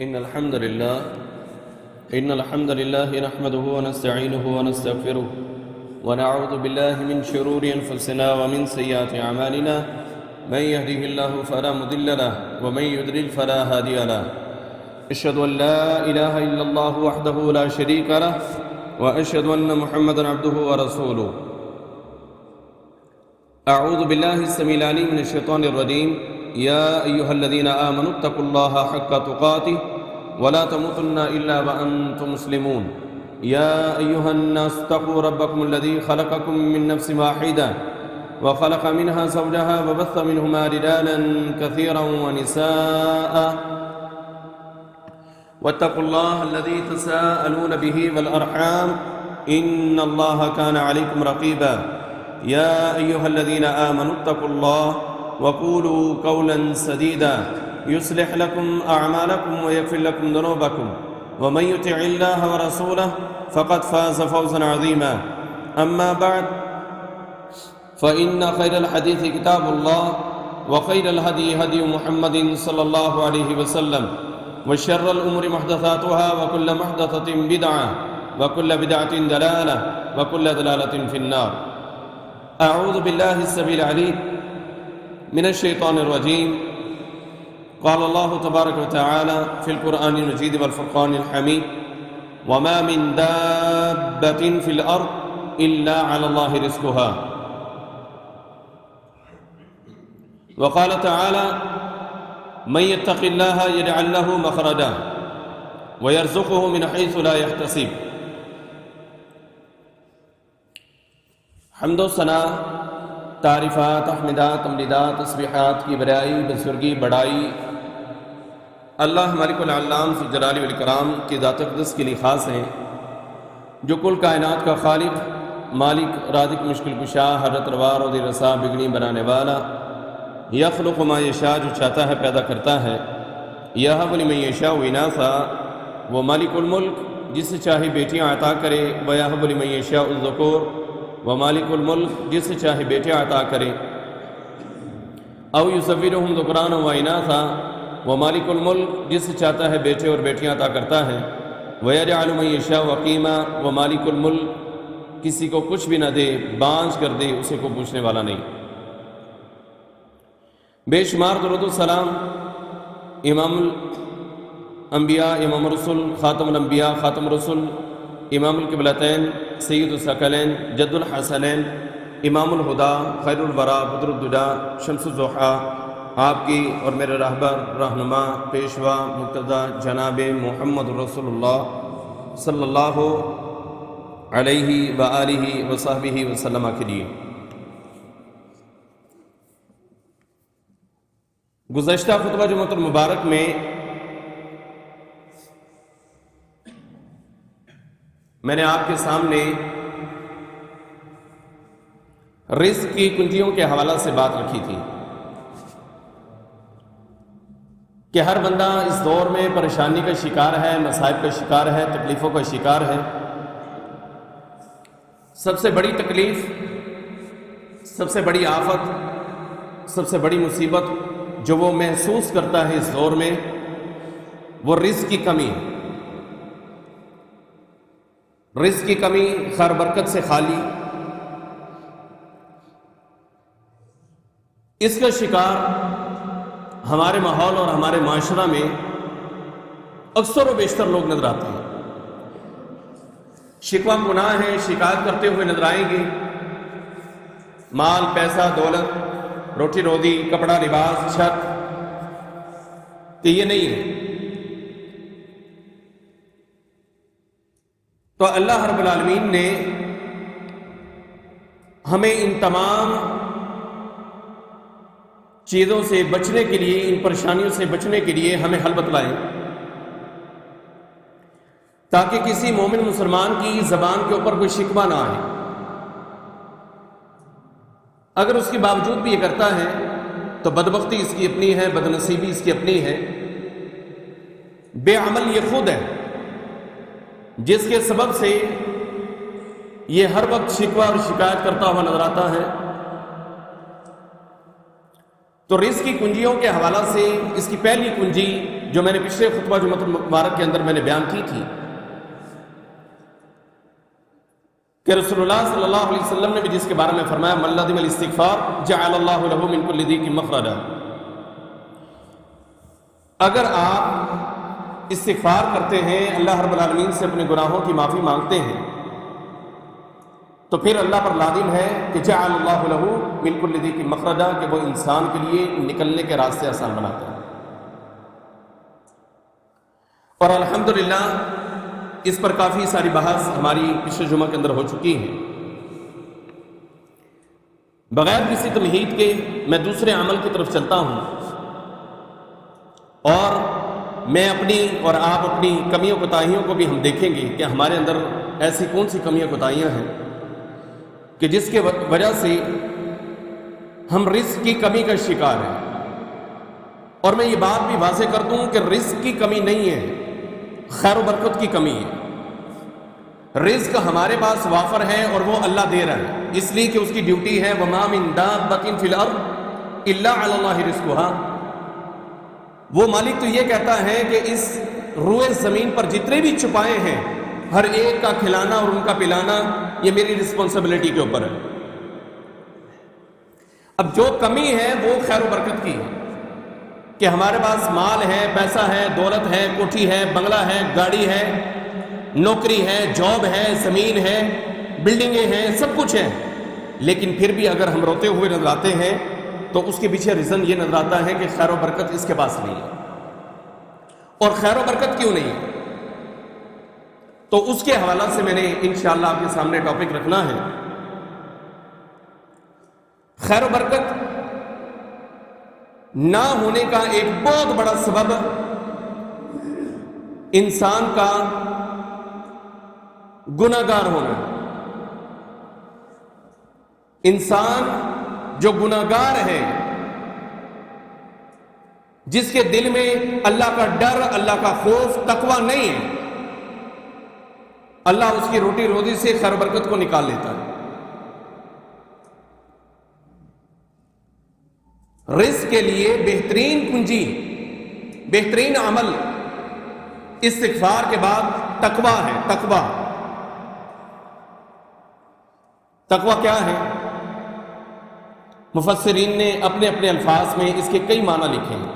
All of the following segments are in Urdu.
إن الحمد لله نحمده ونستعينه ونستغفره ونعوذ بالله من شرور أنفسنا ومن سيئات أعمالنا من يهده الله فلا مضل له ومن يضلل فلا هادي له أشهد أن لا إله إلا الله وحده لا شريك له وأشهد أن محمدا عبده ورسوله. أعوذ بالله السميع العليم من الشيطان الرجيم. يا أيها الذين آمنوا اتقوا الله حق تقاته ولا تموتن إلا وأنتم مسلمون. يا أيها الناس اتقوا ربكم الذي خلقكم من نفس واحدة وخلق منها زوجها وبث منهما رجالا كثيرا ونساء واتقوا الله الذي تساءلون به والأرحام إن الله كان عليكم رقيبا. يا أيها الذين آمنوا اتقوا الله وقولوا قولا سديدا يصلح لكم أعمالكم ويغفر لكم ذنوبكم ومن يطع الله ورسوله فقد فاز فوزا عظيما. أما بعد فإن خير الحديث كتاب الله وخير الهدي هدي محمد صلى الله عليه وسلم وشر الأمور محدثاتها وكل محدثة بدعة وكل بدعة ضلالة وكل ضلالة في النار. أعوذ بالله السميع العليم من الشيطان الرجيم. قال الله تبارك وتعالى في القرآن المجيد والفرقان الحميد وما من دابة في الأرض إلا على الله رزقها. وقال تعالى من يتق الله يجعل له مخرجا ويرزقه من حيث لا يحتسب. حمد و ثنا، تعریفات، تحمیدات، تمجیدات، تسبیحات کی بڑائی، بزرگی، بڑائی اللہ مالک العلام ذوالجلال والاکرام کی ذات اقدس کے لیے خاص ہیں، جو کل کائنات کا خالق، مالک، رازق، مشکل کشا، حضرت روا، روزی رسا، بگڑی بنانے والا، یخلق ما یشاء، جو چاہتا ہے پیدا کرتا ہے، یہب لمن یشاء اناثا، وہ مالک الملک جسے چاہے بیٹیاں عطا کرے، ویہب لمن یشاء الذکور، وہ مالک الملک جسے چاہے بیٹے عطا کرے، او یصورہم ذکرانا و اناثا، وہ مالک الملک جسے چاہتا ہے بیٹے اور بیٹیاں عطا کرتا ہے، ویجعل من یشاء عقیما، وہ مالک الملک کسی کو کچھ بھی نہ دے، بانجھ کر دے، اسے کو پوچھنے والا نہیں. بے شمار درود و سلام امام الانبیاء، امام الرسل، خاتم الانبیاء، خاتم الرسل، امام القبلتین، سید الثقلین، جد الحسنین، امام الہدا، خیر الورا، بدر الدجا، شمس الضحیٰ، آپ کی اور میرے رہبر، رہنما، پیشوا، مقتدی جناب محمد رسول اللہ صلی اللہ علیہ وآلہ وصحبہ وسلم کے لیے. گزشتہ خطبہ جمعۃ المبارک میں میں نے آپ کے سامنے رزق کی کنجیوں کے حوالہ سے بات رکھی تھی کہ ہر بندہ اس دور میں پریشانی کا شکار ہے، مصائب کا شکار ہے، تکلیفوں کا شکار ہے. سب سے بڑی تکلیف، سب سے بڑی آفت، سب سے بڑی مصیبت جو وہ محسوس کرتا ہے اس دور میں، وہ رزق کی کمی ہے. رزق کی کمی، خیر برکت سے خالی، اس کا شکار ہمارے ماحول اور ہمارے معاشرہ میں اکثر و بیشتر لوگ نظر آتے ہیں. شکوہ گناہ ہے، شکایت کرتے ہوئے نظر آئیں گے. مال، پیسہ، دولت، روٹی روزی، کپڑا، لباس، چھت، کہ یہ نہیں ہے. تو اللہ رب العالمین نے ہمیں ان تمام چیزوں سے بچنے کے لیے، ان پریشانیوں سے بچنے کے لیے ہمیں حل بتلائے، تاکہ کسی مومن مسلمان کی زبان کے اوپر کوئی شکوہ نہ آئے. اگر اس کے باوجود بھی یہ کرتا ہے تو بدبختی اس کی اپنی ہے، بدنصیبی اس کی اپنی ہے. بے عمل یہ خود ہے جس کے سبب سے یہ ہر وقت شکوہ اور شکایت کرتا ہوا نظر آتا ہے. تو رزق کی کنجیوں کے حوالہ سے اس کی پہلی کنجی جو میں نے پچھلے خطبہ جمعۃ المبارک کے اندر میں نے بیان کی تھی کہ رسول اللہ صلی اللہ علیہ وسلم نے بھی جس کے بارے میں فرمایا من لزم الاستغفار جعل اللہ له من كل ضيق مخرجا، اگر آپ استغفار کرتے ہیں، اللہ رب العالمین سے اپنے گناہوں کی معافی مانگتے ہیں، تو پھر اللہ پر لازم ہے کہ جعل اللہ له من كل ضيق مخرجا، کہ وہ انسان کے لیے نکلنے کے راستے آسان بناتا ہے۔ اور الحمدللہ اس پر کافی ساری بحث ہماری پچھلے جمعہ کے اندر ہو چکی ہے۔ بغیر کسی تمہید کے میں دوسرے عمل کی طرف چلتا ہوں، اور میں اپنی اور آپ اپنی کمیوں کوتاہیوں کو بھی ہم دیکھیں گے کہ ہمارے اندر ایسی کون سی کمیاں کوتاہیاں ہیں کہ جس کے وجہ سے ہم رزق کی کمی کا شکار ہیں۔ اور میں یہ بات بھی واضح کر دوں کہ رزق کی کمی نہیں ہے، خیر و برکت کی کمی ہے۔ رزق ہمارے پاس وافر ہے اور وہ اللہ دے رہا ہے، اس لیے کہ اس کی ڈیوٹی ہے وَمَا مِن دَابَّةٍ فِي الْأَرْضِ إِلَّا عَلَى اللَّهِ رِزْقُهَا، وہ مالک تو یہ کہتا ہے کہ اس روئے زمین پر جتنے بھی چھپائے ہیں ہر ایک کا کھلانا اور ان کا پلانا یہ میری رسپانسبلٹی کے اوپر ہے۔ اب جو کمی ہے وہ خیر و برکت کی ہے کہ ہمارے پاس مال ہے، پیسہ ہے، دولت ہے، کوٹھی ہے، بنگلہ ہے، گاڑی ہے، نوکری ہے، جاب ہے، زمین ہے، بلڈنگیں ہیں، سب کچھ ہے، لیکن پھر بھی اگر ہم روتے ہوئے نظر آتے ہیں تو اس کے پیچھے ریزن یہ نظر آتا ہے کہ خیر و برکت اس کے پاس نہیں ہے۔ اور خیر و برکت کیوں نہیں ہے؟ تو اس کے حوالہ سے میں نے انشاءاللہ آپ کے سامنے ٹاپک رکھنا ہے۔ خیر و برکت نہ ہونے کا ایک بہت بڑا سبب انسان کا گناہگار ہونا ہے۔ انسان جو گناہگار ہے، جس کے دل میں اللہ کا ڈر، اللہ کا خوف، تقوی نہیں ہے، اللہ اس کی روٹی روزی سے خیر و برکت کو نکال لیتا ہے۔ رزق کے لیے بہترین کنجی، بہترین عمل استغفار کے بعد تقوی ہے۔ تقوی کیا ہے؟ مفسرین نے اپنے اپنے الفاظ میں اس کے کئی معنی لکھے ہیں۔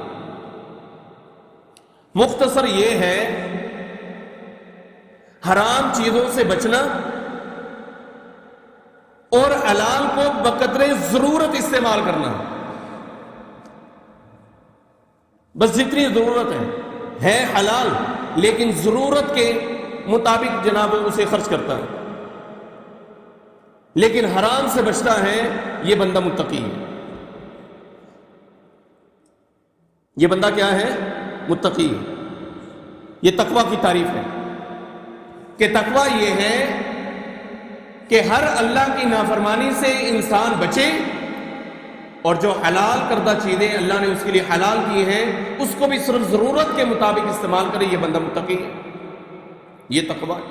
مختصر یہ ہے حرام چیزوں سے بچنا اور حلال کو بقدر ضرورت استعمال کرنا، بس جتنی ضرورت ہے حلال، لیکن ضرورت کے مطابق جناب اسے خرچ کرتا ہے، لیکن حرام سے بچتا ہے، یہ بندہ متقی ہے۔ یہ بندہ کیا ہے؟ متقی ہے۔ یہ تقوی کی تعریف ہے کہ تقوی یہ ہے کہ ہر اللہ کی نافرمانی سے انسان بچے، اور جو حلال کردہ چیزیں اللہ نے اس کے لیے حلال کی ہیں اس کو بھی صرف ضرورت کے مطابق استعمال کرے، یہ بندہ متقی ہے۔ یہ تقوی۔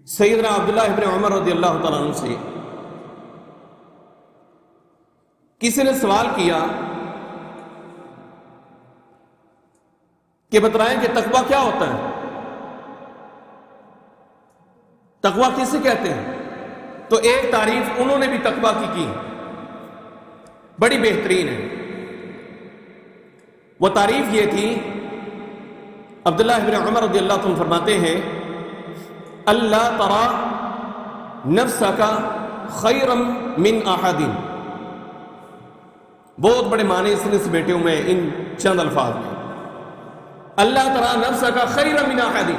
سیدنا عبداللہ ابن عمر رضی اللہ تعالیٰ عنہ سے کسی نے سوال کیا کہ بتائیں کہ تقوی کیا ہوتا ہے؟ تقوی کسے کہتے ہیں؟ تو ایک تعریف انہوں نے بھی تقوی کی بڑی بہترین ہے۔ وہ تعریف یہ تھی، عبداللہ ابن عمر رضی اللہ عنہ فرماتے ہیں اللہ ترى نفسک خیرا من احد، بہت بڑے معنی اس نے سمیٹے ہوئے ہیں ان چند الفاظ میں۔ اللہ ترى نفسک خیرا من احد،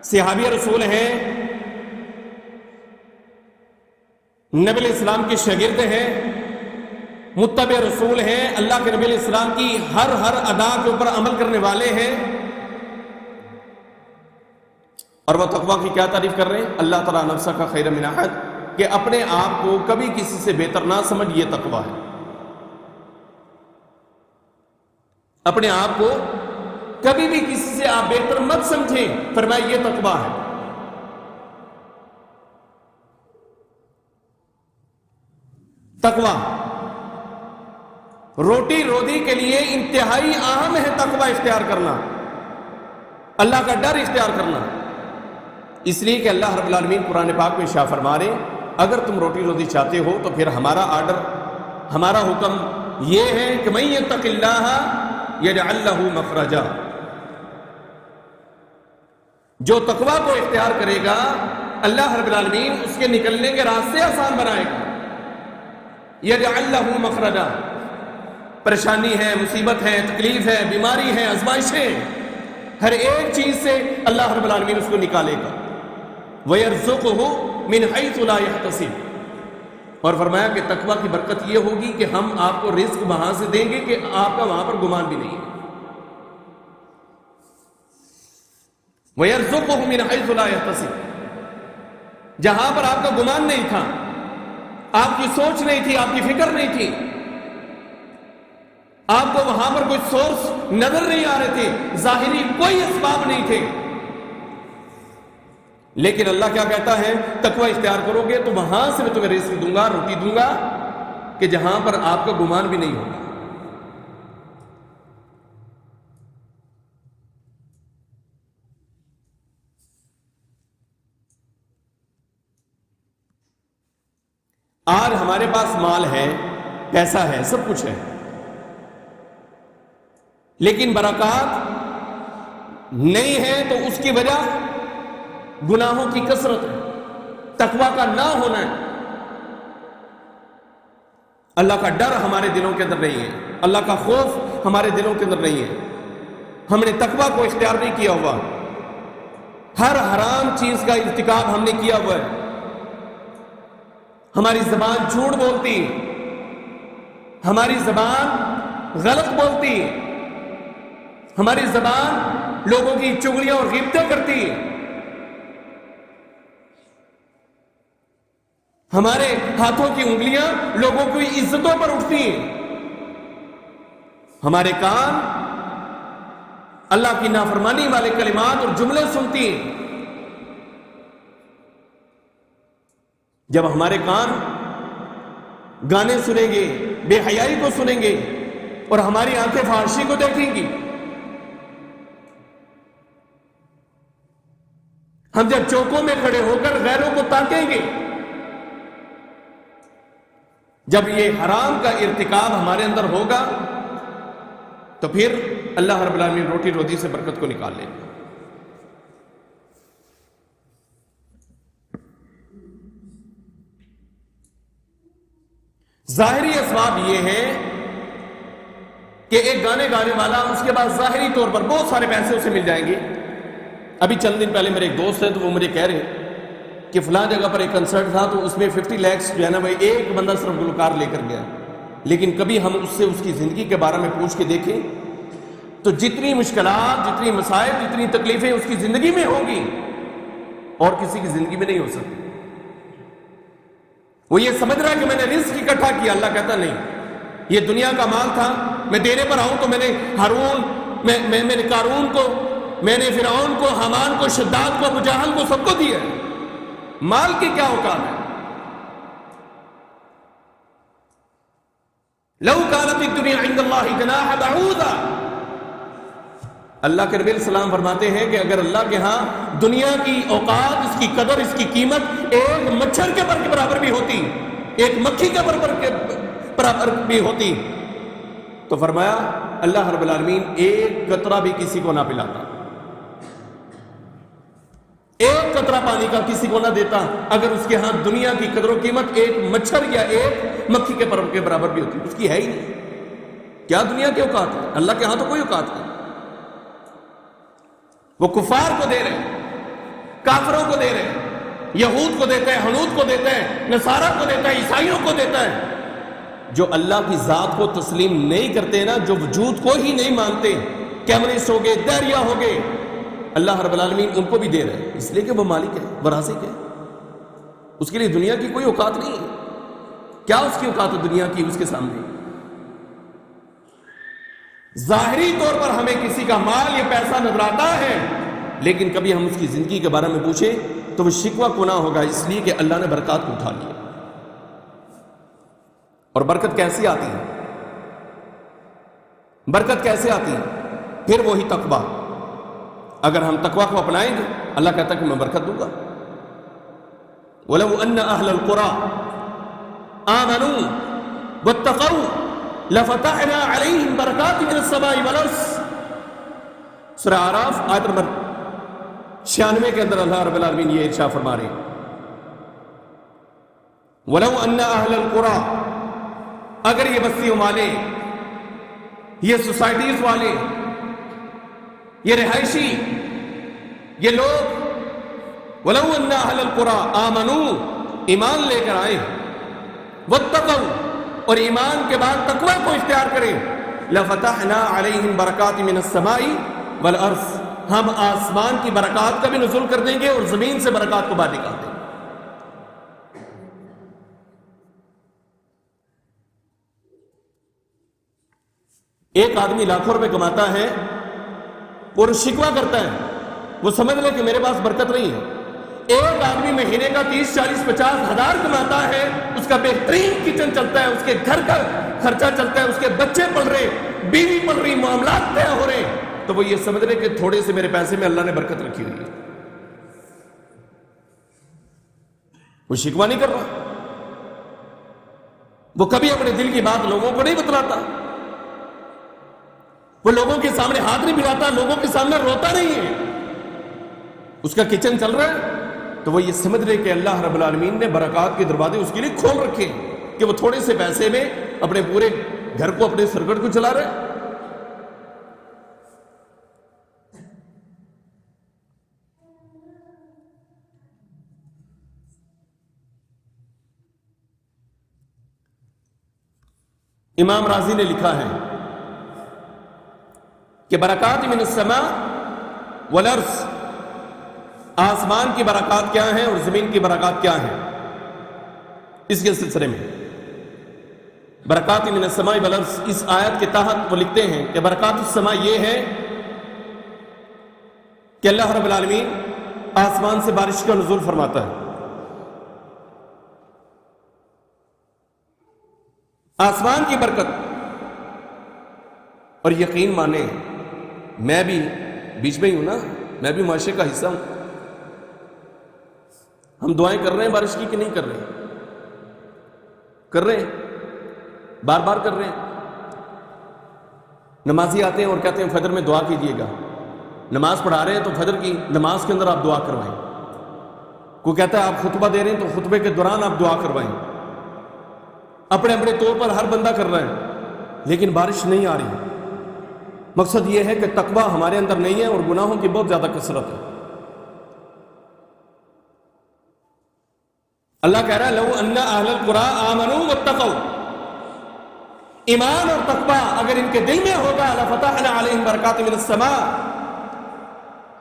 صحابی رسول ہیں، نبی علیہ السلام کے شاگرد ہیں، متبع رسول ہیں، اللہ کے نبی علیہ السلام کی ہر ادا کے اوپر عمل کرنے والے ہیں، اور وہ تقوی کی کیا تعریف کر رہے ہیں؟ اللہ تعالیٰ نفسک خیر من احد، کہ اپنے آپ کو کبھی کسی سے بہتر نہ سمجھ، یہ تقوی ہے۔ اپنے آپ کو کبھی بھی کسی سے آپ بہتر مت سمجھیں، فرمایا یہ تقوی ہے۔ تقوی روٹی روزی کے لیے انتہائی اہم ہے تقوی اختیار کرنا، اللہ کا ڈر اختیار کرنا. اس لیے کہ اللہ رب العالمین قرآن پاک میں ارشاد فرما رہے اگر تم روٹی روزی چاہتے ہو تو پھر ہمارا آرڈر، ہمارا حکم یہ ہے کہ من یتق اللہ یجعل لہ مخرجا، جو تقوی کو اختیار کرے گا اللہ رب العالمین اس کے نکلنے کے راستے آسان بنائے گا. یجعل لہ مخرجا، پریشانی ہے، مصیبت ہے، تکلیف ہے، بیماری ہے، آزمائشیں، ہر ایک چیز سے اللہ رب العالمین اس کو نکالے گا. وَيَرْزُقُهُ مِنْ حَيْثُ لَا يَحْتَسِبُ، اور فرمایا کہ تقوی کی برکت یہ ہوگی کہ ہم آپ کو رزق وہاں سے دیں گے کہ آپ کا وہاں پر گمان بھی نہیں ہے. وَيَرْزُقُهُ مِنْ حَيْثُ لَا يَحْتَسِبُ، جہاں پر آپ کا گمان نہیں تھا، آپ کی سوچ نہیں تھی، آپ کی فکر نہیں تھی، آپ کو وہاں پر کوئی سورس نظر نہیں آ رہے تھے، ظاہری کوئی اسباب نہیں تھے، لیکن اللہ کیا کہتا ہے تقوی اختیار کرو گے تو وہاں سے میں تمہیں رزق دوں گا، روٹی دوں گا کہ جہاں پر آپ کا گمان بھی نہیں ہوگا. آج ہمارے پاس مال ہے، پیسہ ہے، سب کچھ ہے، لیکن برکات نہیں ہے تو اس کی وجہ گناہوں کی کثرت ہے، تقوی کا نہ ہونا ہے. اللہ کا ڈر ہمارے دلوں کے اندر نہیں ہے، اللہ کا خوف ہمارے دلوں کے اندر نہیں ہے، ہم نے تقوی کو اختیار نہیں کیا ہوا، ہر حرام چیز کا ارتکاب ہم نے کیا ہوا ہے. ہماری زبان جھوٹ بولتی، ہماری زبان غلط بولتی، ہماری زبان لوگوں کی چغلیاں اور غیبتیں کرتی، ہمارے ہاتھوں کی انگلیاں لوگوں کی عزتوں پر اٹھتی ہیں، ہمارے کان اللہ کی نافرمانی والے کلمات اور جملے سنتی ہیں. جب ہمارے کان گانے سنیں گے، بے حیائی کو سنیں گے اور ہماری آنکھیں فحاشی کو دیکھیں گی، ہم جب چوکوں میں کھڑے ہو کر غیروں کو تاکیں گے، جب یہ حرام کا ارتکاب ہمارے اندر ہوگا تو پھر اللہ رب العالمین روٹی روزی سے برکت کو نکال لے گا. ظاہری اسباب یہ ہے کہ ایک گانے گانے والا، اس کے بعد ظاہری طور پر بہت سارے پیسے اسے مل جائیں گے. ابھی چند دن پہلے میرے ایک دوست ہیں تو وہ مجھے کہہ رہے کہ فلاں جگہ پر ایک کنسرٹ تھا تو اس میں 50 لاکھ جو ہے نا وہ ایک بندہ صرف گلوکار لے کر گیا، لیکن کبھی ہم اس سے اس کی زندگی کے بارے میں پوچھ کے دیکھیں تو جتنی مشکلات، جتنی مسائل، جتنی تکلیفیں اس کی زندگی میں ہوں گی اور کسی کی زندگی میں نہیں ہو سکتی. وہ یہ سمجھ رہا ہے کہ میں نے رزق اکٹھا کیا، اللہ کہتا نہیں، یہ دنیا کا مال تھا، میں دینے پر آؤں تو میں نے ہارون، میں نے قارون کو، میں نے فرعون کو، حامان کو، شداد کو، ابو جہل کو، سب کو دیا. مال کی کیا اوقات ہے؟ لو کانت الدنیا عند اللہ جناح بعوضہ، اللہ کے نبی علیہ السلام فرماتے ہیں کہ اگر اللہ کے ہاں دنیا کی اوقات، اس کی قدر، اس کی قیمت ایک مچھر کے پر کے برابر بھی ہوتی، ایک مکھی کے برابر بھی ہوتی، تو فرمایا اللہ رب العالمین ایک قطرہ بھی کسی کو نہ پلاتا، ایک قطرہ پانی کا کسی کو نہ دیتا اگر اس کے ہاں دنیا کی قدر و قیمت ایک مچھر یا ایک مکھی کے پر کے برابر بھی ہوتی. اس کی ہے ہی نہیں. کیا دنیا کے اوقات ہے؟ اللہ کے ہاں تو کوئی اوقات نہیں. وہ کفار کو دے رہے ہیں، کافروں کو دے رہے ہیں، یہود کو دیتا ہے، ہنود کو دیتا ہے، نصارہ کو دیتا ہے، عیسائیوں کو دیتا ہے. جو اللہ کی ذات کو تسلیم نہیں کرتے نا، جو وجود کو ہی نہیں مانتے، کیمرسٹ ہو گئے، دہریہ ہو گئے، اللہ رب العالمین ان کو بھی دے رہے ہیں، اس لیے کہ وہ مالک ہے، ورازق ہے. اس کے لیے دنیا کی کوئی اوقات نہیں ہے. کیا اس کی اوقات ہے دنیا کی اس کے سامنے؟ ظاہری طور پر ہمیں کسی کا مال یا پیسہ نظر آتا ہے، لیکن کبھی ہم اس کی زندگی کے بارے میں پوچھیں تو وہ شکوہ گناہ ہوگا، اس لیے کہ اللہ نے برکات کو اٹھا لیا. اور برکت کیسی آتی ہے؟ برکت کیسے آتی ہے؟ پھر وہی تقویٰ. اگر ہم تقویٰ کو اپنائیں گے اللہ کہتا ہے کہ میں برکت دوں گا. وَلَوْ أَنَّ أَهْلَ الْقُرَىٰ آمَنُوا وَاتَّقَوْا لَفَتَحْنَا عَلَيْهِمْ بَرَكَاتٍ مِّنَ السَّمَاءِ وَالْأَرْضِ. سورہ اعراف آیت نمبر 96 کے اندر اللہ رب العالمین یہ ارشاد فرما رہے ہیں وَلَوْ أَنَّ أَهْلَ الْقُرَىٰ، اگر یہ بستیوں والے، یہ سوسائٹیز والے، یہ رہائشی، یہ لوگ، وَلَوْ أَنَّ أَهْلَ الْقُرَىٰ آمَنُوا، ایمان لے کر آئے، وَاتَّقَوْا، اور ایمان کے بعد تقوی کو اختیار کریں، لَفَتَحْنَا عَلَيْهِمْ بَرَكَاتٍ مِّنَ السَّمَاءِ وَالْأَرْضِ، ہم آسمان کی برکات کا بھی نزول کر دیں گے اور زمین سے برکات کو باہر نکال دیں گے. ایک آدمی لاکھوں روپے کماتا ہے اور شکوہ کرتا ہے، وہ سمجھ لے کہ میرے پاس برکت نہیں ہے. ایک آدمی مہینے کا 30 40 50 ہزار کماتا ہے، اس کا بہترین کچن چلتا ہے، اس کے گھر کا خرچہ چلتا ہے، اس کے بچے پل رہے، بیوی پل رہی، معاملات طے ہو رہے، تو وہ یہ سمجھ رہے کہ تھوڑے سے میرے پیسے میں اللہ نے برکت رکھی ہوئی ہے. وہ شکوہ نہیں کر رہا، وہ کبھی اپنے دل کی بات لوگوں کو نہیں بتلاتا، وہ لوگوں کے سامنے ہاتھ نہیں پھیلاتا، لوگوں کے سامنے روتا نہیں ہے. اس کا کچن چل رہا ہے تو وہ یہ سمجھ رہے کہ اللہ رب العالمین نے برکات کے دروازے اس کے لیے کھول رکھے کہ وہ تھوڑے سے پیسے میں اپنے پورے گھر کو، اپنے سرکٹ کو چلا رہے. امام راضی نے لکھا ہے کہ برکات من السماء والارض، آسمان کی برکات کیا ہیں اور زمین کی برکات کیا ہیں. اس کے سلسلے میں برکات من السماء والارض اس آیت کے تحت وہ لکھتے ہیں کہ برکات السماء یہ ہے کہ اللہ رب العالمین آسمان سے بارش کا نزول فرماتا ہے. آسمان کی برکت. اور یقین مانیں میں بھی بیچ میں ہی ہوں نا، میں بھی معاشرے کا حصہ ہوں. ہم دعائیں کر رہے ہیں بارش کی کہ نہیں کر رہے؟ کر رہے ہیں، بار بار کر رہے ہیں. نمازی آتے ہیں اور کہتے ہیں فجر میں دعا کیجیے گا. نماز پڑھا رہے ہیں تو فجر کی نماز کے اندر آپ دعا کروائیں. کوئی کہتا ہے آپ خطبہ دے رہے ہیں تو خطبے کے دوران آپ دعا کروائیں. اپنے اپنے طور پر ہر بندہ کر رہا ہے لیکن بارش نہیں آ رہی. مقصد یہ ہے کہ تقویٰ ہمارے اندر نہیں ہے اور گناہوں کی بہت زیادہ کثرت ہے. اللہ کہہ رہا ہے لو ان اہل القرى آمنوا واتقوا، ایمان اور تقویٰ اگر ان کے دل میں ہوگا لفتحنا علیہم برکات من السماء،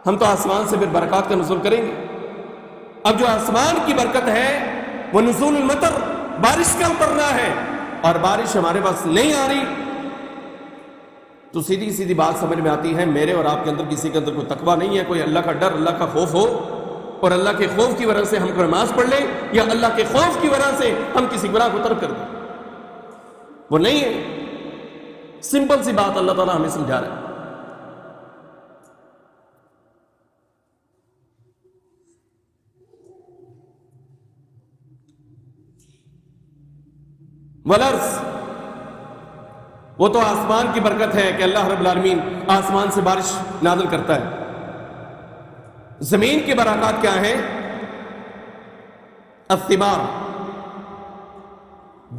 ہم تو آسمان سے پھر برکات کا نزول کریں گے. اب جو آسمان کی برکت ہے وہ نزول المطر، بارش کا اترنا ہے، اور بارش ہمارے پاس نہیں آ رہی تو سیدھی سیدھی بات سمجھ میں آتی ہے میرے اور آپ کے اندر کسی کے اندر کوئی تقویٰ نہیں ہے، کوئی اللہ کا ڈر، اللہ کا خوف ہو اور اللہ کے خوف کی وجہ سے ہم کو نماز پڑھ لیں، یا اللہ کے خوف کی وجہ سے ہم کسی گناہ کو ترک کر دیں. وہ نہیں ہے. سمپل سی بات اللہ تعالیٰ ہمیں سمجھا رہا ہے. والارض، وہ تو آسمان کی برکت ہے کہ اللہ رب العالمین آسمان سے بارش نازل کرتا ہے. زمین کی برکات کیا ہیں؟ الثمار.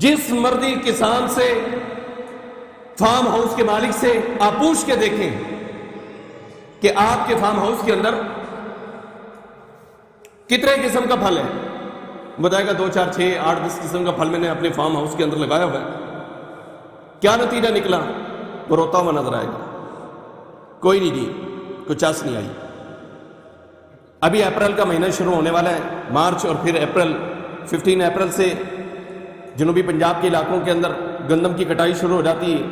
جس مرضی کسان سے، فارم ہاؤس کے مالک سے آپ پوچھ کے دیکھیں کہ آپ کے فارم ہاؤس کے اندر کتنے قسم کا پھل ہے. بتائے گا 2 4 6 8 10 قسم کا پھل میں نے اپنے فارم ہاؤس کے اندر لگایا ہوا ہے. کیا نتیجہ نکلا؟ وہ روتا ہوا نظر آئے گا. کوئی نہیں جی، کوئی چاس نہیں آئی. ابھی اپریل کا مہینہ شروع ہونے والا ہے، مارچ اور پھر اپریل، 15 اپریل سے جنوبی پنجاب کے علاقوں کے اندر گندم کی کٹائی شروع ہو جاتی ہے.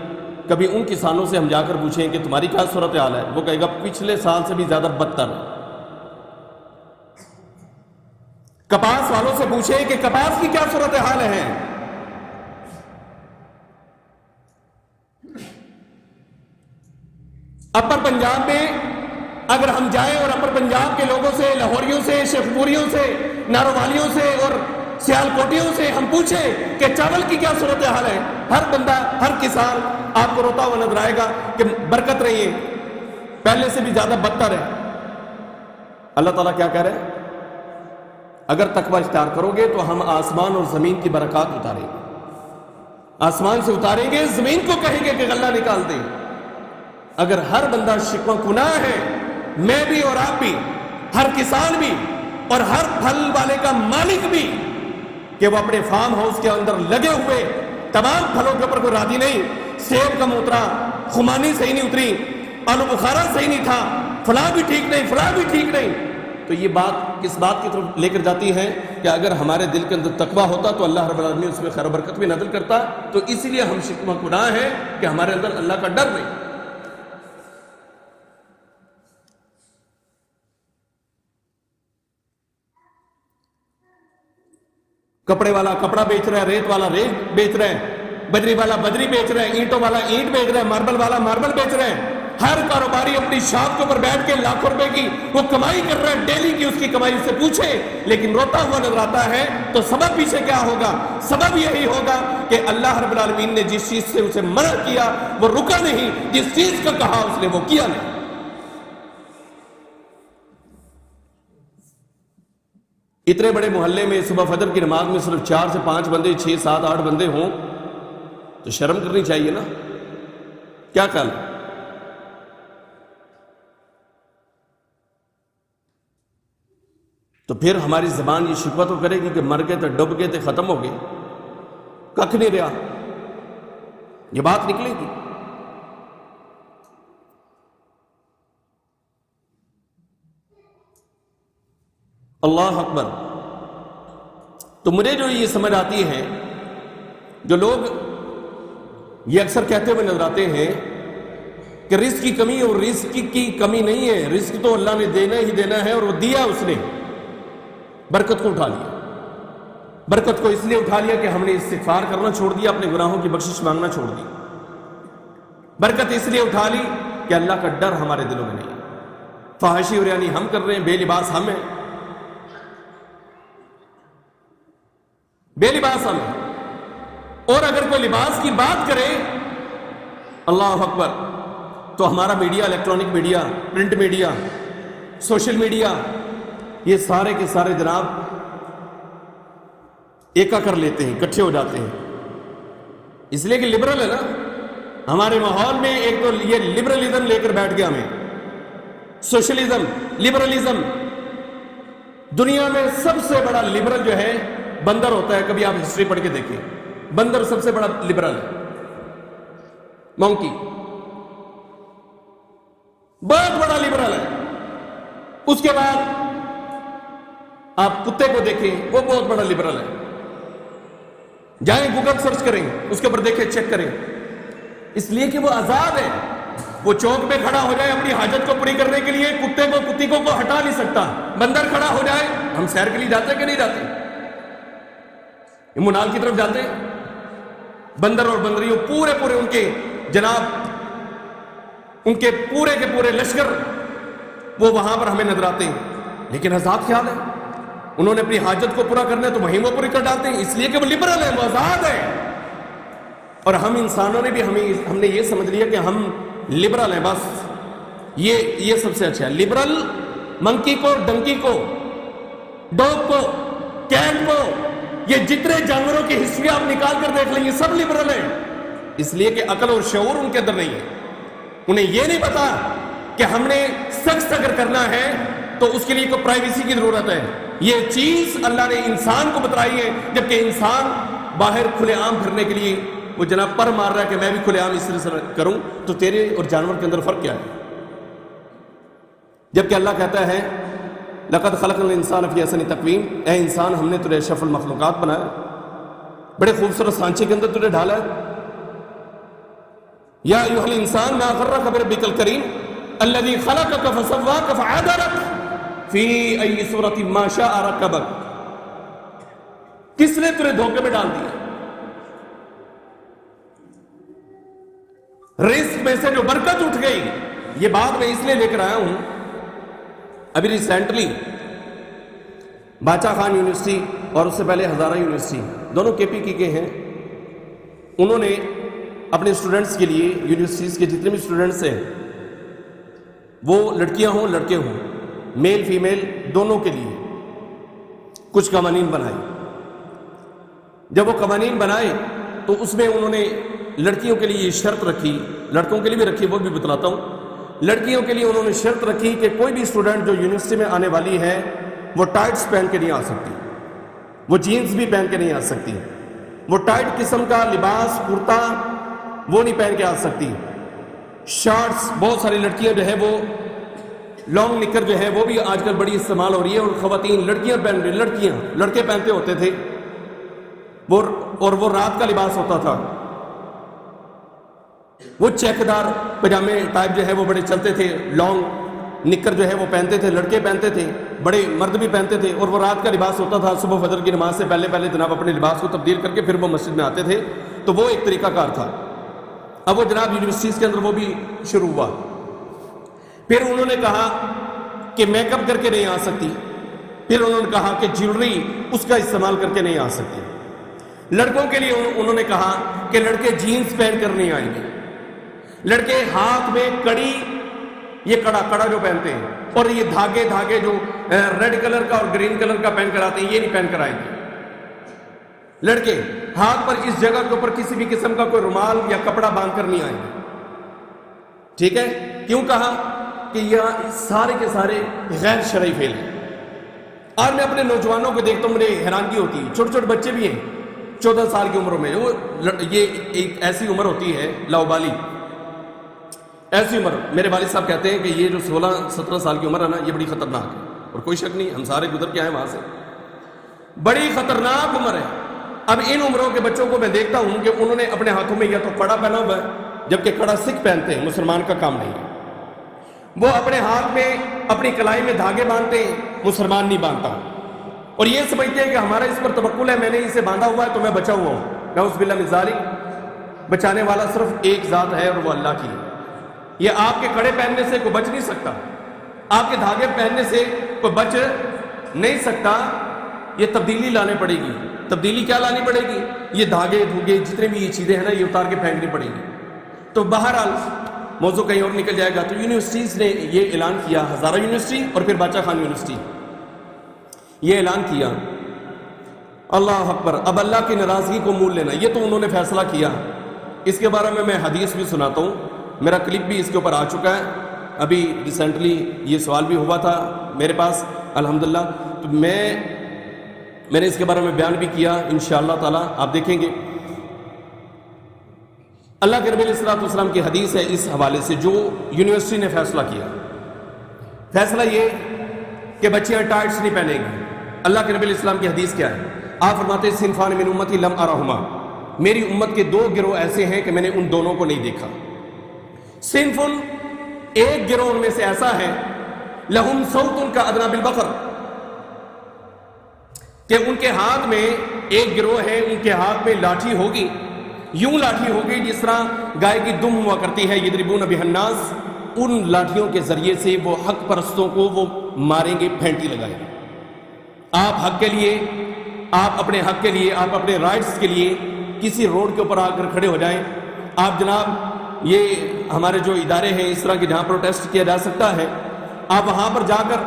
کبھی ان کسانوں سے ہم جا کر پوچھیں کہ تمہاری کیا صورتحال ہے، وہ کہے گا پچھلے سال سے بھی زیادہ بدتر ہے. کپاس والوں سے پوچھیں کہ کپاس کی کیا صورتحال ہے. اپر پنجاب میں اگر ہم جائیں اور اپر پنجاب کے لوگوں سے، لاہوریوں سے، شیخپوریوں سے، نارووالیوں سے اور سیالکوٹیوں سے ہم پوچھیں کہ چاول کی کیا صورتحال ہے، ہر بندہ، ہر کسان آپ کو روتا ہوا نظر آئے گا کہ برکت رہی ہے، پہلے سے بھی زیادہ بدتر ہے۔ اللہ تعالیٰ کیا کہہ رہے ہیں؟ اگر تقوی اختیار کرو گے تو ہم آسمان اور زمین کی برکات اتاریں گے، آسمان سے اتاریں گے، زمین کو کہیں گے کہ غلہ نکال دیں۔ اگر ہر بندہ شکوہ گناہ ہے، میں بھی اور آپ بھی، ہر کسان بھی اور ہر پھل والے کا مالک بھی، کہ وہ اپنے فارم ہاؤس کے اندر لگے ہوئے تمام پھلوں کے اوپر کوئی راضی نہیں، سیب کم اترا، خمانی صحیح نہیں اتری، آلو بخارا صحیح نہیں تھا، فلاں بھی ٹھیک نہیں، فلاں بھی ٹھیک نہیں، تو یہ بات کس بات کی طرف لے کر جاتی ہے کہ اگر ہمارے دل کے اندر تقویٰ ہوتا تو اللہ رب العالمین اس میں خیر و برکت بھی نازل کرتا۔ تو اس لیے ہم شکوہ گناہ ہے کہ ہمارے اندر اللہ کا ڈر نہیں۔ کپڑے والا کپڑا بیچ رہا ہے، ریت والا ریت بیچ رہا ہے، بدری والا بدری بیچ رہا ہے، اینٹوں والا اینٹ بیچ رہا ہے، ماربل والا ماربل بیچ رہا ہے، ہر کاروباری اپنی شاپ کے اوپر بیٹھ کے لاکھوں روپے کی وہ کمائی کر رہا ہے، ڈیلی کی اس کی کمائی سے پوچھے لیکن روتا ہوا نظر آتا ہے۔ تو سبب پیچھے کیا ہوگا؟ سبب یہی ہوگا کہ اللہ رب العالمین نے جس چیز سے اسے منع کیا وہ رکا نہیں، جس چیز کا کہا اس نے وہ کیا نہیں۔ اتنے بڑے محلے میں صبح فجر کی نماز میں صرف 4 سے 5 بندے، 6 7 8 بندے ہوں تو شرم کرنی چاہیے نا، کیا کل؟ تو پھر ہماری زبان یہ شکوہ تو کرے گی کہ مر گئے تو ڈب گئے تو ختم ہو گئے، ککھ نہیں رہا، یہ بات نکلے گی۔ اللہ اکبر۔ تو مجھے جو یہ سمجھ آتی ہے، جو لوگ یہ اکثر کہتے ہوئے نظر آتے ہیں کہ رزق کی کمی، اور رزق کی کمی نہیں ہے، رزق تو اللہ نے دینا ہی دینا ہے، اور وہ دیا اس نے، برکت کو اٹھا لیا۔ برکت کو اس لیے اٹھا لیا کہ ہم نے استغفار کرنا چھوڑ دیا، اپنے گناہوں کی بخشش مانگنا چھوڑ دی۔ برکت اس لیے اٹھا لی کہ اللہ کا ڈر ہمارے دلوں میں نہیں ہے۔ فحاشی اور یعنی ہم کر رہے ہیں، بے لباس ہم ہیں، بے لباس ہم ہیں۔ اور اگر کوئی لباس کی بات کرے، اللہ اکبر، تو ہمارا media, electronic media, print media, social media, یہ سارے کے سارے جناب ایکا کر لیتے ہیں، اکٹھے ہو جاتے ہیں، اس لیے کہ لبرل ہے نا ہمارے ماحول میں۔ ایک تو یہ لبرلزم لے کر بیٹھ گیا ہمیں، سوشلزم، لبرلزم۔ دنیا میں سب سے بڑا لبرل جو ہے بندر ہوتا ہے، کبھی آپ ہسٹری پڑھ کے دیکھیں، بندر سب سے بڑا لبرل ہے، مونکی بہت بڑا لبرل ہے۔ اس کے بعد آپ کتے کو دیکھیں، وہ بہت بڑا لبرل ہے، جائیں گوگل سرچ کریں، اس کے اوپر دیکھیں، چیک کریں، اس لیے کہ وہ آزاد ہے۔ وہ چوک پہ کھڑا ہو جائے اپنی حاجت کو پوری کرنے کے لیے، کتے کو کتی کو ہٹا نہیں سکتا۔ بندر کھڑا ہو جائے، ہم سیر کے لیے جاتے کہ نہیں جاتے؟ منال کی طرف جاتے، بندر اور بندریوں پورے ان کے جناب، ان کے پورے لشکر وہ وہاں پر ہمیں نظر آتے ہیں، لیکن آزاد خیال ہے، انہوں نے اپنی حاجت کو پورا کرنا ہے تو وہیں وہ پوری کر ڈالتے ہیں، اس لیے کہ وہ لبرل ہے، وہ آزاد ہے۔ اور ہم انسانوں نے بھی ہم نے یہ سمجھ لیا کہ ہم لبرل ہیں، بس یہ سب سے اچھا ہے۔ لبرل منکی کو، ڈنکی کو، ڈوگ کو، کیٹ کو، یہ جتنے جانوروں کی ہسٹری آپ نکال کر دیکھ لیں، یہ سب لبرل ہیں، اس لیے کہ عقل اور شعور ان کے اندر نہیں ہے۔ انہیں یہ نہیں پتا کہ ہم نے سیکس اگر کرنا ہے تو اس کے لیے کوئی پرائیویسی کی ضرورت ہے۔ یہ چیز اللہ نے انسان کو بتائی ہے، جبکہ انسان باہر کھلے عام پھرنے کے لیے وہ جناب پر مار رہا ہے کہ میں بھی کھلے عام اس طرح سے کروں، تو تیرے اور جانور کے اندر فرق کیا ہے؟ جبکہ اللہ کہتا ہے لقد خلقنا الانسان فی احسن تقویم، اے انسان ہم نے تجھے اشرف المخلوقات بنایا، بڑے خوبصورت سانچے کے اندر تجھے ڈالا ہے۔ یا ایھا الانسان ما غرک بربک الکریم الذی خلقک فسواک فعدلک فی ای صورۃ ما شاء رکبک، کس نے تجھے دھوکے میں ڈال دیا؟ رزق میں سے جو برکت اٹھ گئی، یہ بات میں اس لیے لے کر آیا ہوں، ابھی ریسنٹلی باچا خان یونیورسٹی اور اس سے پہلے ہزارہ یونیورسٹی دونوں KP کے ہیں، انہوں نے اپنے اسٹوڈنٹس کے لیے، یونیورسٹیز کے جتنے بھی اسٹوڈنٹس ہیں، وہ لڑکیاں ہوں لڑکے ہوں، میل فیمیل دونوں کے لیے کچھ قوانین بنائے۔ جب وہ قوانین بنائے تو اس میں انہوں نے لڑکیوں کے لیے یہ شرط رکھی، لڑکوں کے لیے بھی رکھی، وہ بھی بتلاتا ہوں۔ لڑکیوں کے لیے انہوں نے شرط رکھی کہ کوئی بھی اسٹوڈنٹ جو یونیورسٹی میں آنے والی ہے وہ ٹائٹس پہن کے نہیں آ سکتی، وہ جینز بھی پہن کے نہیں آ سکتی، وہ ٹائٹ قسم کا لباس کرتا وہ نہیں پہن کے آ سکتی، شارٹس، بہت ساری لڑکیاں جو ہے وہ لانگ نکر جو ہے وہ بھی آج کل بڑی استعمال ہو رہی ہے، اور خواتین لڑکیاں پہن رہی، لڑکیاں، لڑکے پہنتے ہوتے تھے اور وہ رات کا لباس ہوتا تھا، وہ چیک دار پجامے ٹائپ جو ہے وہ بڑے چلتے تھے، لانگ نکر جو ہے وہ پہنتے تھے، لڑکے پہنتے تھے، بڑے مرد بھی پہنتے تھے، اور وہ رات کا لباس ہوتا تھا۔ صبح فجر کی نماز سے پہلے پہلے جناب اپنے لباس کو تبدیل کر کے پھر وہ مسجد میں آتے تھے، تو وہ ایک طریقہ کار تھا۔ اب وہ جناب یونیورسٹیز کے اندر وہ بھی شروع ہوا۔ پھر انہوں نے کہا کہ میک اپ کر کے نہیں آ سکتی، پھر انہوں نے کہا کہ جیولری اس کا استعمال کر کے نہیں آ سکتی۔ لڑکوں کے لیے انہوں نے کہا کہ لڑکے جینز پہن کر نہیں آئیں گے، لڑکے ہاتھ میں کڑی، یہ کڑا جو پہنتے ہیں، اور یہ دھاگے جو ریڈ کلر کا اور گرین کلر کا پہن کر آتے ہیں، یہ نہیں پہن کر آئیں گے۔ لڑکے ہاتھ پر اس جگہ کے اوپر کسی بھی قسم کا کوئی رومال یا کپڑا باندھ کر نہیں آئیں گے، ٹھیک ہے؟ کیوں کہا کہ یہ سارے کے سارے غیر شرعی فعل ہیں۔ اور میں اپنے نوجوانوں کو دیکھتا ہوں، مجھے حیرانگی ہوتی ہے، چھوٹے چھوٹے بچے بھی ہیں 14 سال کی عمر میں، یہ ایک ایسی عمر ہوتی ہے لاؤبالی، ایسی عمر، میرے والد صاحب کہتے ہیں کہ یہ جو 16-17 سال کی عمر ہے نا، یہ بڑی خطرناک ہے، اور کوئی شک نہیں، ہم سارے گزر کے آئے وہاں سے، بڑی خطرناک عمر ہے۔ اب ان عمروں کے بچوں کو میں دیکھتا ہوں کہ انہوں نے اپنے ہاتھوں میں یا تو کڑا پہنا ہوا ہے، جبکہ کڑا سکھ پہنتے ہیں، مسلمان کا کام نہیں ہے۔ وہ اپنے ہاتھ میں اپنی کلائی میں دھاگے باندھتے ہیں، مسلمان نہیں باندھتا، اور یہ سمجھتے ہیں کہ ہمارا اس پر توکل ہے، میں نے اسے باندھا ہوا ہے تو میں بچا ہوا ہوں۔ نعوذ باللہ من ذالک، بچانے والا صرف ایک ذات ہے اور وہ اللہ کی ہے۔ یہ آپ کے کڑے پہننے سے کوئی بچ نہیں سکتا، آپ کے دھاگے پہننے سے کوئی بچ نہیں سکتا، یہ تبدیلی لانے پڑے گی۔ تبدیلی کیا لانی پڑے گی؟ یہ دھاگے دھوگے جتنے بھی یہ چیزیں ہیں نا، یہ اتار کے پھینکنی پڑے گی۔ تو بہرحال موضوع کہیں اور نکل جائے گا۔ تو یونیورسٹیز نے یہ اعلان کیا، ہزارہ یونیورسٹی اور پھر باچا خان یونیورسٹی، یہ اعلان کیا، اللہ اکبر، اب اللہ کی ناراضگی کو مول لینا، یہ تو انہوں نے فیصلہ کیا۔ اس کے بارے میں حدیث بھی سناتا ہوں، میرا کلپ بھی اس کے اوپر آ چکا ہے، ابھی ریسنٹلی یہ سوال بھی ہوا تھا میرے پاس الحمدللہ، تو میں نے اس کے بارے میں بیان بھی کیا، انشاءاللہ تعالی آپ دیکھیں گے۔ اللہ کے نبی علیہ الصلوۃ والسلام کی حدیث ہے اس حوالے سے، جو یونیورسٹی نے فیصلہ کیا، فیصلہ یہ کہ بچیاں ٹائٹس نہیں پہنیں گی۔ اللہ کے نبی علیہ السلام کی حدیث کیا ہے؟ آپ فرماتے ہیں صنفان من امتی لم ارہما، میری امت کے 2 گروہ ایسے ہیں کہ میں نے ان دونوں کو نہیں دیکھا۔ صنفن، ایک گروہ ان میں سے ایسا ہے، لہم صوت کا ادنی بالبقر، کہ ان کے ہاتھ میں، ایک گروہ ہے ان کے ہاتھ میں لاٹھی ہوگی، یوں لاٹھی ہوگی جس طرح گائے کی دم ہوا کرتی ہے، یضربون بها الناس، ان لاٹھیوں کے ذریعے سے وہ حق پرستوں کو وہ ماریں گے، پھینٹی لگائیں گے۔ آپ حق کے لیے، آپ اپنے حق کے لیے، آپ اپنے رائٹس کے لیے کسی روڈ کے اوپر آ کر کھڑے ہو جائیں، آپ جناب یہ ہمارے جو ادارے ہیں اس طرح کے جہاں پروٹیسٹ کیا جا سکتا ہے، آپ وہاں پر جا کر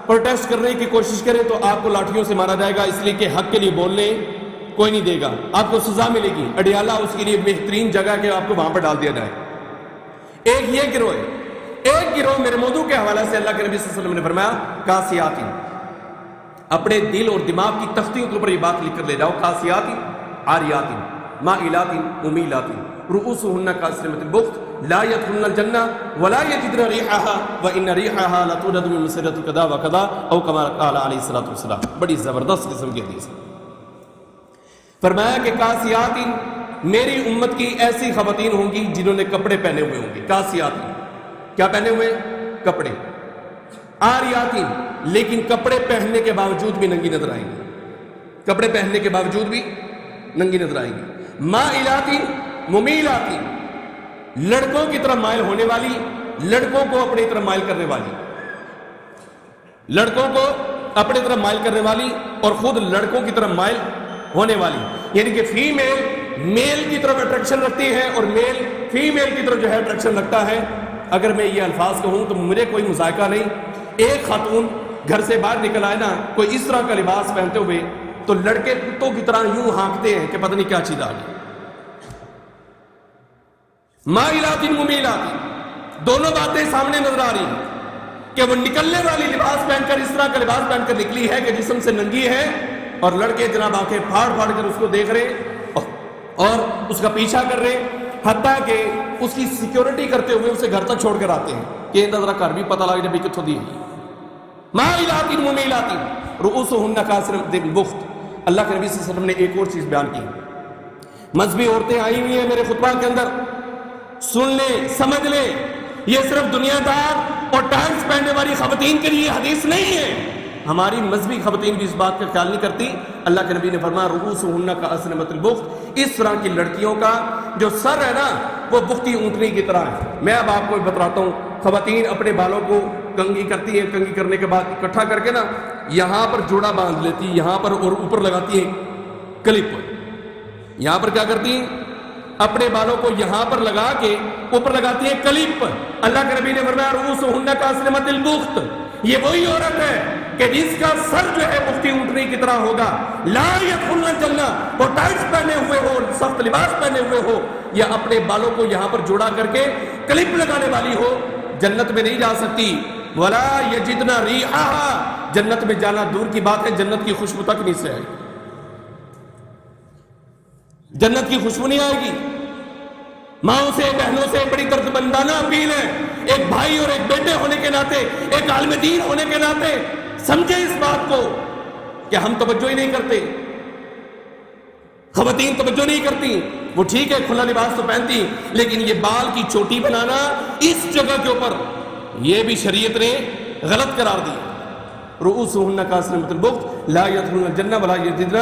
پروٹیسٹ کرنے کی کوشش کریں تو آپ کو لاٹھیوں سے مارا جائے گا، اس لیے کہ حق کے لیے بولنے کوئی نہیں دے گا، آپ کو سزا ملے گی۔ اڈیالہ اس کے لیے بہترین جگہ کہ آپ کو وہاں پر ڈال دیا جائے۔ ایک یہ گروہ ہے، ایک گروہ میرے موضوع کے حوالے سے اللہ کے نبی صلی اللہ علیہ وسلم نے فرمایا کاسیاتی، اپنے دل اور دماغ کی تختیوں کے اوپر یہ بات لکھ کر لے جاؤ، کاسیاتی عاریاتی مائلاتی ممیلاتی رؤوسهن كاسرمة البخت لا يدخلن الجنة ولا يجدن ريحها وإن ريحها لتوجد من مسيرة كذا وكذا أو كما قال عليه الصلاة والسلام۔ بڑی زبردست قسم کی حدیث ہے۔ فرمایا کہ کاسیاتی، میری امت کی ایسی خواتین ہوں گی جنہوں نے کپڑے پہنے ہوئے ہوں گے۔ کاسیاتی، کیا پہنے ہوئے؟ کپڑے۔ عاریاتی، لیکن کپڑے پہننے کے باوجود بھی ننگی نظر آئیں گی، کپڑے پہننے کے باوجود بھی ننگی نظر آئیں گی۔ مائلاتی ممیلاتی، لڑکوں کی طرف مائل ہونے والی لڑکوں کو اپنی طرف مائل کرنے والی، لڑکوں کو اپنی طرف مائل کرنے والی اور خود لڑکوں کی طرف مائل ہونے والی، یعنی کہ فیمیل میل کی طرف اٹریکشن رکھتی ہے اور میل فیمیل کی طرف جو ہے اٹریکشن رکھتا ہے۔ اگر میں یہ الفاظ کہوں تو مجھے کوئی مذائقہ نہیں، ایک خاتون گھر سے باہر نکل آئے نا کوئی اس طرح کا لباس پہنتے ہوئے تو لڑکے کتوں کی طرح یوں ہانکتے ہیں کہ پتہ نہیں کیا چیز آ گئی۔ مائلات ممیلات، دونوں باتیں سامنے نظر آ رہی ہیں کہ وہ نکلنے والی لباس پہن کر اس طرح کا لباس پہن کر نکلی ہے کہ جسم سے ننگی ہے، اور لڑکے جناب آنکھیں پھاڑ پھاڑ کر اس کو دیکھ رہے اور اس کا پیچھا کر رہے، حتیٰ کہ اس کی سیکیورٹی کرتے ہوئے اسے گھر تک چھوڑ کر آتے ہیں کہ اندر ذرا گھر بھی پتہ لگ جائے کتوں دی ہے۔ مائلات ممیلات رؤوسہن کاسرۃ البخت، اللہ کے نبی صلی اللہ علیہ وسلم نے ایک اور چیز بیان کی، مذہبی عورتیں آئی ہوئی ہیں میرے خطبہ کے اندر، سن لیں سمجھ لیں، یہ صرف دنیا دار اور ٹائمز پہننے والی خواتین کے لیے حدیث نہیں ہے، ہماری مذہبی خواتین بھی اس بات کا خیال نہیں کرتی۔ اللہ کے نبی نے فرمایا رؤوسہن کاسرۃ البخت، اس طرح کی لڑکیوں کا جو سر ہے نا وہ بختی اونٹنی کی طرح ہے۔ میں اب آپ کو بتلاتا ہوں، خواتین اپنے بالوں کو کنگھی کرتی ہیں، کنگھی کرنے کے بعد اکٹھا کر کے نا یہاں پر جوڑا باندھ لیتی، یہاں پر اور اوپر لگاتی ہیں کلپ، یہاں پر کیا کرتی ہیں اپنے بالوں کو یہاں پر لگا کے اوپر لگاتی ہیں کلپ۔ اللہ کے نبی نے فرمایا رؤوسہن کاسرۃ البخت، یہ وہی عورت ہے کہ جس کا سر جو ہے بختی اونٹنی کی طرح ہوگا، لا يدخلن الجنہ، وہ ٹائٹس پہنے ہوئے ہو، سخت لباس پہنے ہوئے ہو، یا اپنے بالوں کو یہاں پر جوڑا کر کے کلپ لگانے والی ہو، جنت میں نہیں جا سکتی۔ ولا یجدن ریحھا، جنت میں جانا دور کی بات ہے، جنت کی خوشبو تک نہیں سے آئے گی، جنت کی خوشبو نہیں آئے گی۔ ماؤں سے بہنوں سے بڑی درد مندانہ اپیل ہے، ایک بھائی اور ایک بیٹے ہونے کے ناطے، ایک عالم دین ہونے کے ناطے سمجھے اس بات کو کہ ہم توجہ ہی نہیں کرتے، خواتین توجہ نہیں کرتی، وہ ٹھیک ہے کھلا لباس تو پہنتی، لیکن یہ بال کی چوٹی بنانا اس جگہ کے اوپر یہ بھی شریعت نے غلط قرار دی۔ رؤوسہن کاسرۃ البخت لا يدخلن الجنہ ولا یجدن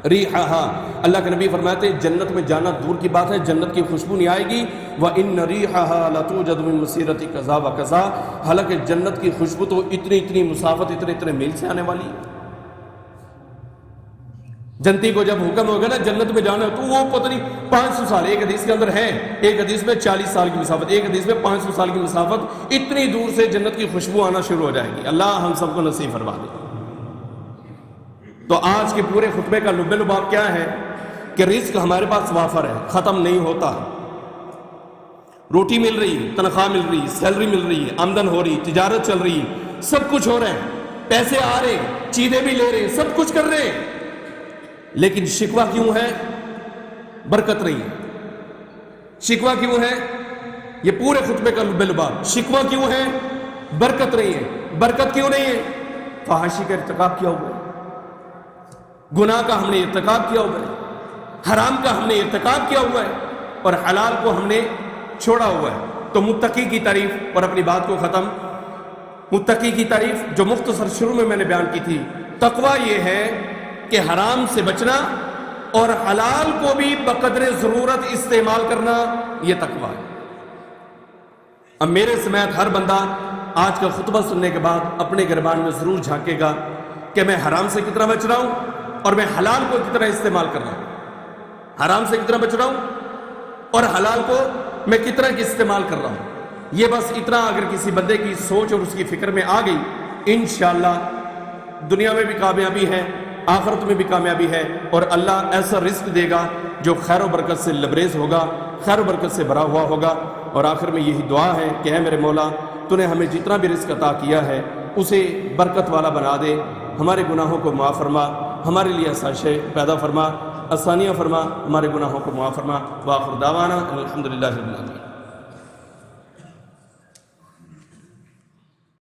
ریحھا، اللہ کے نبی فرماتے ہیں جنت میں جانا دور کی بات ہے، جنت کی خوشبو نہیں آئے گی۔ وَإِنَّ رِيحَهَا لَتُوجَدُ مِن مَسِيرَةِ كَذَا وَكَذَا، حالانکہ جنت کی خوشبو تو اتنی مسافت اتنے میل سے آنے والی ہے۔ جنتی کو جب حکم ہوگا نا جنت میں جانا تو وہ پتہ نہیں 500 سال، ایک حدیث کے اندر ہے، ایک حدیث میں 40 سال کی مسافت، ایک حدیث میں 500 سال کی مسافت، اتنی دور سے جنت کی خوشبو آنا شروع ہو جائے گی۔ اللہ ہم سب کو نصیب فرما دے۔ تو آج کے پورے خطبے کا لب لباب کیا ہے کہ رزق ہمارے پاس وافر ہے، ختم نہیں ہوتا، روٹی مل رہی، تنخواہ مل رہی، سیلری مل رہی ہے، آمدن ہو رہی، تجارت چل رہی، سب کچھ ہو رہا ہے، پیسے آ رہے، چیزیں بھی لے رہے، سب کچھ کر رہے، لیکن شکوہ کیوں ہے؟ برکت نہیں ہے۔ شکوہ کیوں ہے؟ یہ پورے خطبے کا لب لباب، شکوہ کیوں ہے؟ برکت نہیں ہے۔ برکت کیوں نہیں ہے؟ فحاشی کا ارتکاب کیا ہوا ہے، گناہ کا ہم نے ارتکاب کیا ہوا ہے، حرام کا ہم نے ارتکاب کیا ہوا ہے، اور حلال کو ہم نے چھوڑا ہوا ہے۔ تو متقی کی تعریف، اور اپنی بات کو ختم، متقی کی تعریف جو مختصر شروع میں نے بیان کی تھی، تقویٰ یہ ہے کہ حرام سے بچنا اور حلال کو بھی بقدر ضرورت استعمال کرنا، یہ تقویٰ ہے۔ اب میرے سمیت ہر بندہ آج کا خطبہ سننے کے بعد اپنے گربان میں ضرور جھانکے گا کہ میں حرام سے کتنا بچ رہا ہوں اور میں حلال کو کتنا استعمال کر رہا ہوں، حرام سے کتنا بچ رہا ہوں اور حلال کو میں کتنا استعمال کر رہا ہوں۔ یہ بس اتنا اگر کسی بندے کی سوچ اور اس کی فکر میں آ گئی، انشاءاللہ دنیا میں بھی کامیابی ہے، آخرت میں بھی کامیابی ہے، اور اللہ ایسا رزق دے گا جو خیر و برکت سے لبریز ہوگا، خیر و برکت سے بھرا ہوا ہوگا۔ اور آخر میں یہی دعا ہے کہ اے میرے مولا، تو نے ہمیں جتنا بھی رزق عطا کیا ہے اسے برکت والا بنا دے، ہمارے گناہوں کو معاف فرما، ہمارے لیے آسائشیں پیدا فرما، آسانیاں فرما، ہمارے گناہوں کو معاف فرما۔ وآخر دعوانا الحمدللہ رب العالمین۔